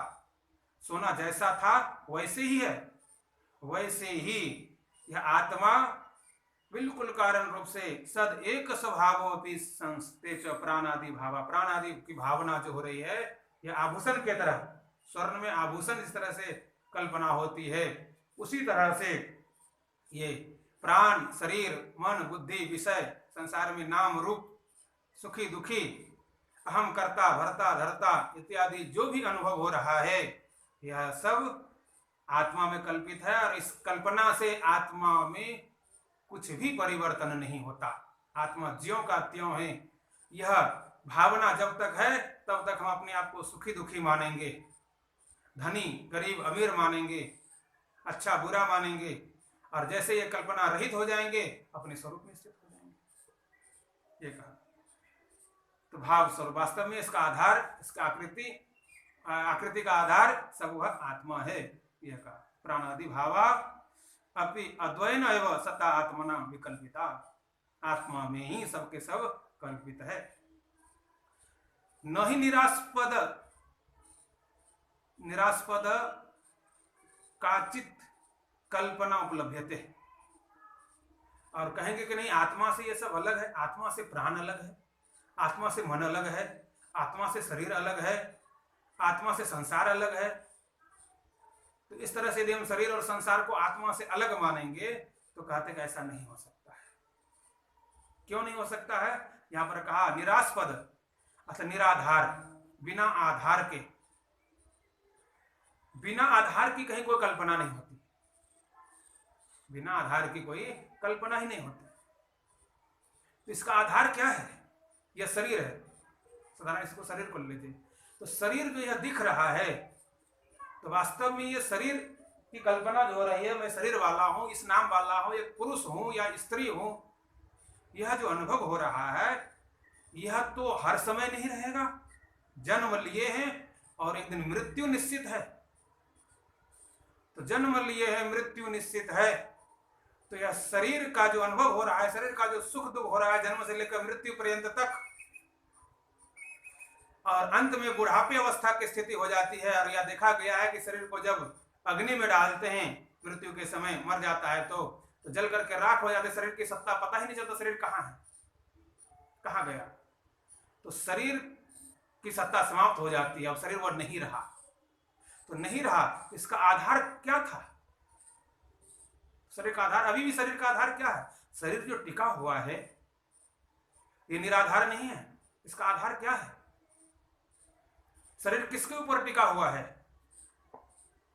सोना जैसा था वैसे ही है, वैसे ही यह आत्मा बिल्कुल कारण रूप से सद एक स्वभावोपि संस्ते च प्राणादि भावा, प्राणादि की भावना जो हो रही है यह आभूषण के तरह, स्वर्ण में आभूषण जिस तरह से कल्पना होती है उसी तरह से ये प्राण, शरीर, मन, बुद्धि, विषय, संसार में नाम रूप, सुखी दुखी, अहम कर्ता भरता धरता इत्यादि जो भी अनुभव हो रहा है यह सब आत्मा में कल्पित है। और इस कल्पना से आत्मा में कुछ भी परिवर्तन नहीं होता, आत्मा ज्यों का त्यों है। यह भावना जब तक है तब तक हम अपने आप को सुखी दुखी मानेंगे, धनी गरीब अमीर मानेंगे, अच्छा बुरा मानेंगे, और जैसे ये कल्पना रहित हो जाएंगे अपने स्वरूप में स्थित हो जाएंगे। ये कहा तो भाव स्वरूप, वास्तव में इसका आधार, इसका आकृति का आधार सब वह आत्मा है। यह कहा प्राणादि भावा अपि अद्वैन एव सत्ता आत्मना विकल्पिता, आत्मा में ही सबके सब कल्पित है। न ही निरास्पद काचित कल्पना उपलब्धते, और कहेंगे कि नहीं आत्मा से ये सब अलग है, आत्मा से प्राण अलग है, आत्मा से मन अलग है, आत्मा से शरीर अलग है, आत्मा से संसार अलग है। तो इस तरह से यदि हम शरीर और संसार को आत्मा से अलग मानेंगे तो कहते कि ऐसा नहीं हो सकता है। क्यों नहीं हो सकता है? यहां पर कहा निरास्पद अर्थात निराधार, बिना आधार के, बिना आधार की कहीं कोई कल्पना नहीं होती, बिना आधार की कोई कल्पना ही नहीं होती। तो इसका आधार क्या है? यह शरीर है, साधारण इसको शरीर को लीजिए, तो शरीर जो यह दिख रहा है तो वास्तव में ये शरीर की कल्पना जो हो रही है, मैं शरीर वाला हूं, इस नाम वाला हूं, एक पुरुष हूं या स्त्री हूं, यह जो अनुभव हो रहा है यह तो हर समय नहीं रहेगा। जन्म लिए हैं और एक दिन मृत्यु निश्चित है, तो जन्म लिए हैं, मृत्यु निश्चित है, तो यह शरीर का जो अनुभव हो रहा है, शरीर का जो सुख दुख हो रहा है जन्म से लेकर मृत्यु पर्यंत तक, और अंत में बुढ़ापे अवस्था की स्थिति हो जाती है। और यह देखा गया है कि शरीर को जब अग्नि में डालते हैं मृत्यु के समय मर जाता है तो जल करके राख हो जाते, शरीर की सत्ता पता ही नहीं चलता शरीर कहाँ है, कहाँ गया। तो शरीर की सत्ता समाप्त हो जाती है, अब शरीर वो नहीं रहा, तो नहीं रहा, इसका आधार क्या था? शरीर का आधार, अभी भी शरीर का आधार क्या है? शरीर जो टिका हुआ है ये निराधार नहीं है, इसका आधार क्या है? शरीर किसके ऊपर टिका हुआ है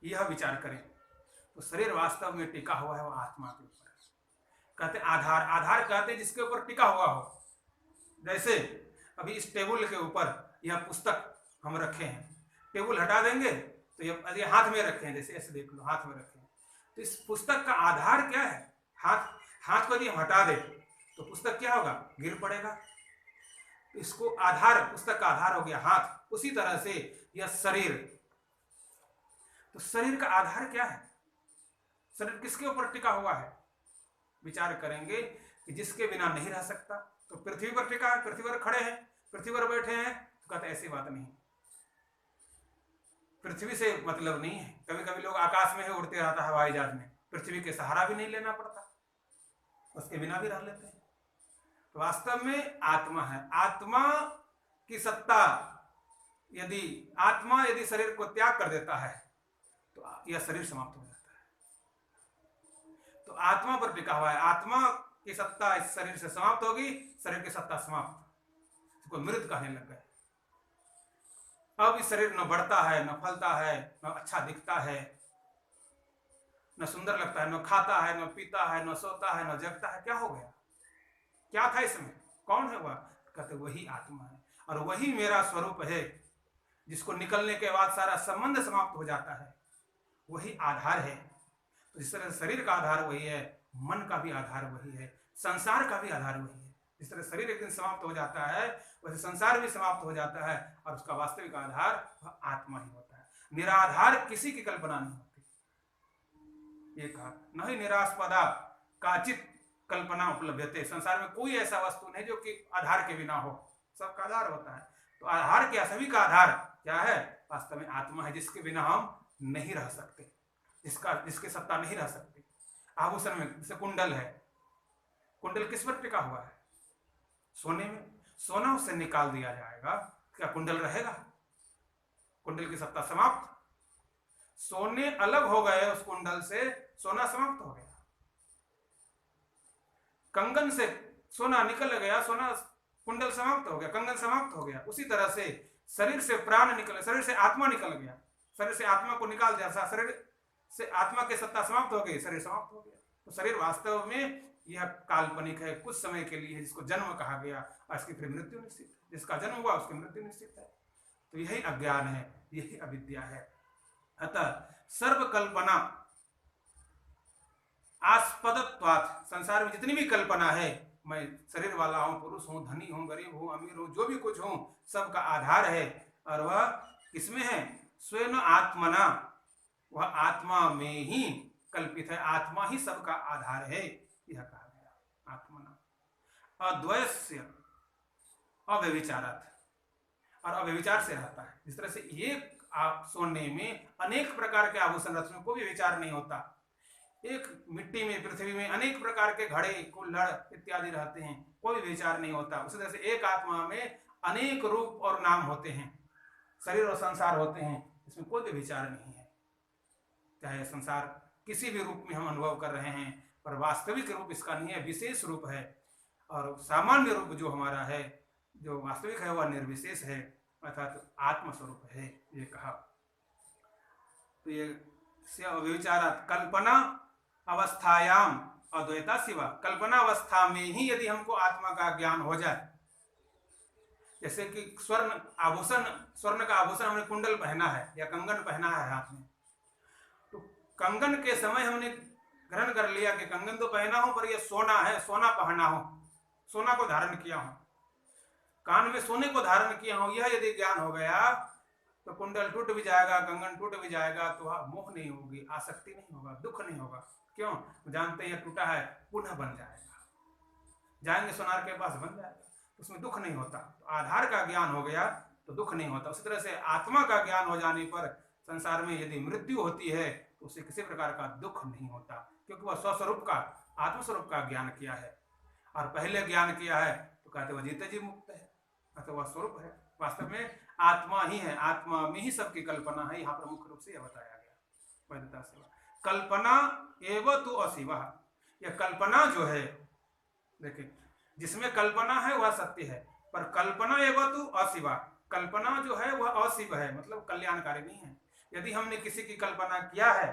यह विचार करें। तो शरीर वास्तव में टिका हुआ है वो आत्मा के ऊपर। कहते आधार, आधार कहते जिसके ऊपर टिका हुआ हो। जैसे अभी इस टेबल के ऊपर यह पुस्तक हम रखे हैं, टेबल हटा देंगे तो ये हाथ में रखे हैं, जैसे ऐसे देख लो हाथ में रखे हैं, तो इस पुस्तक का आधार क्या है? हाथ को यदि हम हटा दे तो पुस्तक क्या होगा? गिर पड़ेगा। इसको आधार, पुस्तक का आधार हो गया हाथ। उसी तरह से यह शरीर, तो शरीर का आधार क्या है? शरीर किसके ऊपर टिका हुआ है? विचार करेंगे कि जिसके बिना नहीं रह सकता। तो पृथ्वी पर टिका है, पृथ्वी पर खड़े हैं, पृथ्वी पर बैठे हैं, तो कहते ऐसी बात नहीं, पृथ्वी से मतलब नहीं है। कभी कभी लोग आकाश में ही उड़ते रहता है हवाई जहाज में, पृथ्वी के सहारा भी नहीं लेना पड़ता, उसके बिना भी रह लेते हैं। तो वास्तव में आत्मा है, आत्मा की सत्ता, यदि आत्मा यदि शरीर को त्याग कर देता है तो यह शरीर समाप्त हो जाता है। तो आत्मा पर टिका हुआ है, आत्मा की सत्ता इस शरीर से समाप्त होगी, शरीर की सत्ता समाप्त, इसको मृत कहने लग गए। अब इस शरीर न बढ़ता है, न फलता है, न अच्छा दिखता है, न सुंदर लगता है, न खाता है, न पीता है, न सोता है, न जगता है। क्या हो गया? क्या था इसमें? कौन है वह? कहते वही आत्मा है, और वही मेरा स्वरूप है, जिसको निकलने के बाद सारा संबंध समाप्त हो जाता है, वही आधार है। तो जिस तरह शरीर का आधार वही है, मन का भी आधार वही है, संसार का भी आधार वही है। जिस तरह शरीर एक दिन समाप्त हो जाता है वैसे संसार भी समाप्त हो जाता है, और उसका वास्तविक आधार वह आत्मा ही होता है। निराधार किसी की कल्पना नहीं होती। ये कहा न ही निरास्पदा काचित कल्पना उपलब्धते, संसार में कोई ऐसा वस्तु नहीं जो कि आधार के बिना हो, सबका आधार होता है। तो आधार क्या? सभी का आधार क्या है? वास्तव में आत्मा है, जिसके बिना हम नहीं रह सकते, जिसकी सत्ता नहीं रह सकती। आभूषण में जैसे कुंडल है, कुंडल किस पर टिका हुआ है? सोने में। सोना उसे निकाल दिया जाएगा, क्या कुंडल रहेगा? कुंडल की सत्ता समाप्त। सोने अलग हो गए उस कुंडल से, सोना समाप्त हो गया। कंगन से सोना निकल गया, सोना कुंडल समाप्त हो गया, कंगन समाप्त हो गया। उसी तरह से शरीर से प्राण निकल, शरीर से आत्मा निकल गया, शरीर से आत्मा को निकाल दिया, शरीर से आत्मा की सत्ता समाप्त हो गई, शरीर समाप्त हो गया। तो शरीर वास्तव में यह काल्पनिक है, कुछ समय के लिए है, जिसको जन्म कहा गया और इसकी फिर मृत्यु निश्चित है। जिसका जन्म हुआ उसकी मृत्यु निश्चित है। तो यही अज्ञान है, यही अविद्या है। अतः सर्वकल्पना आस्पदत्वात्, संसार में जितनी भी कल्पना है, मैं शरीर वाला हूं, पुरुष हूं, धनी हूं, गरीब हूं, अमीर हूं, जो भी कुछ हूं, सबका आधार है। और वह किसमें है? स्वयं आत्मना, वह आत्मा में ही कल्पित है, आत्मा ही सबका आधार है, यह कहा गया। आत्मना अद्वयस्य अव्यभिचारात्, और अव्यभिचार से रहता है। जिस तरह से एक सोने में अनेक प्रकार के आभूषण रत्न में कोई विचार नहीं होता, एक मिट्टी में, पृथ्वी में अनेक प्रकार के घड़े, कुल्हड़ इत्यादि रहते हैं, कोई विचार नहीं होता। उसी तरह से एक आत्मा में अनेक रूप और नाम होते हैं, शरीर और संसार होते हैं, इसमें कोई भी विचार नहीं है। चाहे संसार किसी भी रूप में हम अनुभव कर रहे हैं, पर वास्तविक रूप इसका नहीं है, विशेष रूप है। और सामान्य रूप जो हमारा है, जो वास्तविक है, वह निर्विशेष है, अर्थात तो आत्मस्वरूप है, ये कहा। तो ये विचारात कल्पना अवस्थायाम अद्वैता शिवा, कल्पना अवस्था में ही यदि हमको आत्मा का ज्ञान हो जाए, जैसे कि स्वर्ण आभूषण, स्वर्ण का आभूषण हमने कुंडल पहना है या कंगन पहना है हाथ में, तो कंगन के समय हमने ग्रहण कर लिया कि कंगन तो पहना हूं, पर यह सोना है, सोना पहना हूं, सोना को धारण किया हूं, कान में सोने को धारण किया हूं, यह यदि ज्ञान हो गया तो कुंडल टूट भी जाएगा, कंगन टूट भी जाएगा, तो मोह नहीं होगी, आसक्ति नहीं होगा, दुख नहीं होगा। क्यों? जानते हैं टूटा है, पुनः बन जाएगा, जाएंगे सोनार के पास, बन जाएगा, उसमें दुख नहीं होता। तो आधार का ज्ञान हो गया तो दुख नहीं होता। उसी तरह से आत्मा का ज्ञान हो जाने पर संसार में यदि मृत्यु होती है तो उसे किसी प्रकार का दुख नहीं होता, क्योंकि वह स्वस्वरूप का, आत्मस्वरूप का ज्ञान किया है। और पहले ज्ञान किया है तो कहते वह जीते जी मुक्त है, अतः वह स्वरूप है, वास्तव में आत्मा ही है, आत्मा में ही सबकी कल्पना है। यहाँ प्रमुख रूप से यह बताया गया वैधता से। कल्पना एवं तु अशिवा, यह कल्पना जो है, देखिए जिसमें कल्पना है वह सत्य है, पर कल्पना एवं तु अशिवा, कल्पना जो है वह अशिव है, मतलब कल्याणकारी नहीं है। यदि हमने किसी की कल्पना किया है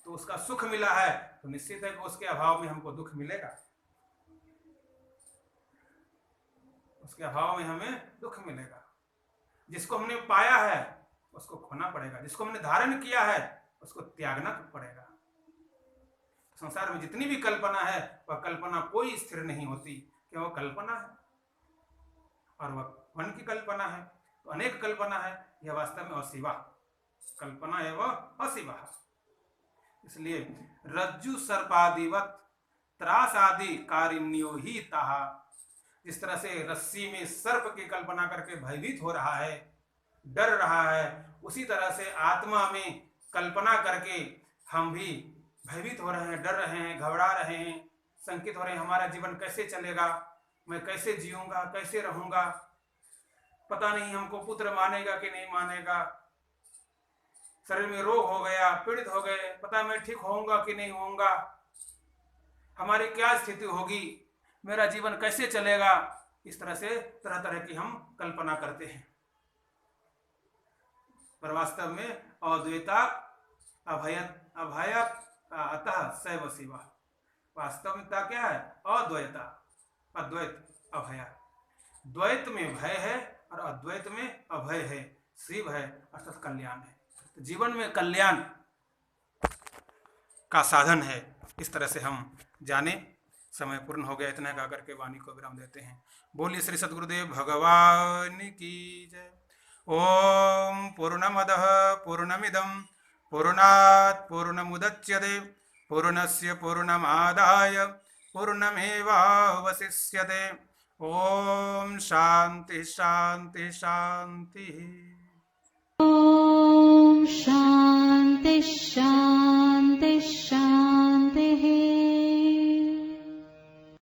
तो उसका सुख मिला है, तो निश्चित है कि उसके अभाव में हमको दुख मिलेगा, उसके अभाव में हमें दुख मिलेगा। जिसको हमने पाया है उसको खोना पड़ेगा, जिसको हमने धारण किया है उसको त्यागना पड़ेगा। संसार में जितनी भी कल्पना है वह कल्पना कोई स्थिर नहीं होती, कि वह कल्पना है और वह मन की कल्पना है, तो अनेक कल्पना है, यह वास्तव में अशिवा, कल्पना एवं अशिवा। इसलिए रज्जु सर्पादिवत त्रास आदि कारिण्यो ही ताहा, जिस तरह से रस्सी में सर्प की कल्पना करके भयभीत हो रहा है, डर रहा है, उसी तरह से आत्मा में कल्पना करके हम भी भयभीत हो रहे हैं, डर रहे हैं, घबरा रहे हैं, संकित हो रहे हैं, हमारा जीवन कैसे चलेगा, मैं कैसे जीऊंगा, कैसे रहूंगा, पता नहीं हमको पुत्र मानेगा कि नहीं मानेगा, शरीर में रोग हो गया, पीड़ित हो गए, पता मैं ठीक होऊंगा कि नहीं होऊंगा, हमारी क्या स्थिति होगी, मेरा जीवन कैसे चलेगा। इस तरह से तरह तरह की हम कल्पना करते हैं, पर वास्तव में अद्वैता अभय अतः सैव शिवा, वास्तविकता क्या है? अद्वैता, अद्वैत अभय, द्वैत में भय है और अद्वैत में अभय है, शिव है अर्थात कल्याण है। तो जीवन में कल्याण का साधन है, इस तरह से हम जाने। समय पूर्ण हो गया, इतना गा करके वाणी को विराम देते हैं। बोलिए श्री सद्गुरुदेव भगवान की जय। ओम पूर्णमदः पूर्णमिदं पूर्णात् पूर्णमुदच्यते पूर्णस्य पूर्णमादाय पूर्णमेवावशिष्यते। ओम शांति शांति शांति।